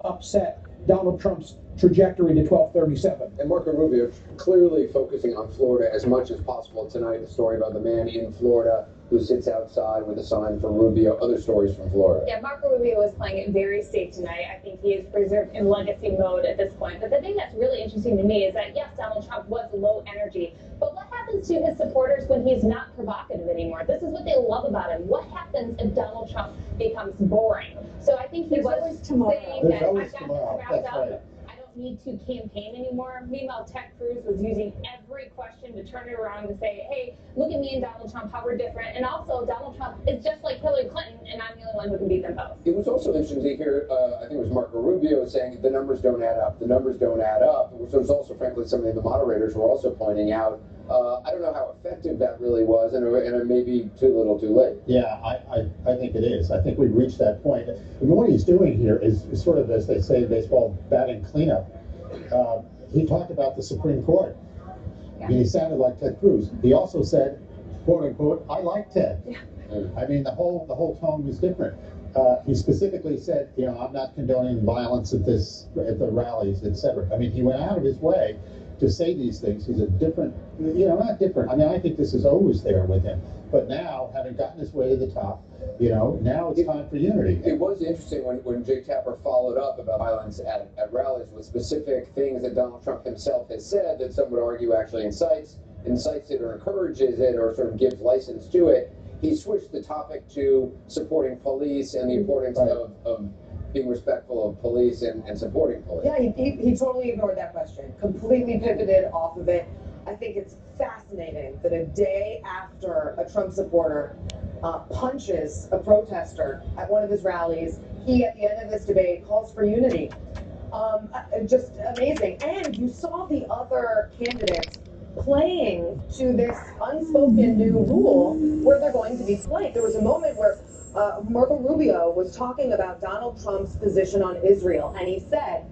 upset Donald Trump's trajectory to 1237. And Marco Rubio clearly focusing on Florida as much as possible tonight. The story about the man in Florida who sits outside with a sign for Rubio. Other stories from Florida. Yeah, Marco Rubio is playing it very safe tonight. I think he is preserved in legacy mode at this point. But the thing that's really interesting to me is that, yes, Donald Trump was low energy. But what happens to his supporters when he's not provocative anymore? This is what they love about him. What happens if Donald Trump becomes boring? So I think he was saying that I've got this wrapped up. I don't need to campaign anymore. Meanwhile, Ted Cruz was using every question to turn it around to say, hey, look at me and Donald Trump, how we're different. And also, Donald Trump is just like Hillary Clinton, and I'm the only one who can beat them both. It was also interesting to hear, I think it was Marco Rubio saying the numbers don't add up. The numbers don't add up. So it was also, frankly, some of the moderators were also pointing out, I don't know how effective that really was, and it may be too little too late. Yeah, I think it is. I think we've reached that point. And what he's doing here is sort of, as they say in baseball, batting cleanup. He talked about the Supreme Court. Yeah. I mean, he sounded like Ted Cruz. He also said, quote unquote, I like Ted. Yeah. I mean, the whole tone was different. He specifically said, you know, I'm not condoning violence at the rallies, etc. I mean, he went out of his way to say these things. He's a different, you know, not different. I mean, I think this is always there with him. But now, having gotten his way to the top, you know, now it's time for unity. It was interesting when Jake Tapper followed up about violence at rallies with specific things that Donald Trump himself has said that some would argue actually incites it or encourages it or sort of gives license to it. He switched the topic to supporting police and the importance of being respectful of police and supporting police. Yeah, he totally ignored that question, completely pivoted off of it. I think it's fascinating that a day after a Trump supporter punches a protester at one of his rallies, he, at the end of this debate, calls for unity. Just amazing. And you saw the other candidates playing to this unspoken new rule where they're going to be split. There was a moment where Marco Rubio was talking about Donald Trump's position on Israel, and he said,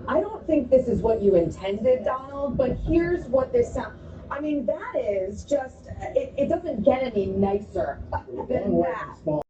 I don't think this is what you intended, Donald, but here's what this sounds. I mean, that is just, it doesn't get any nicer than that.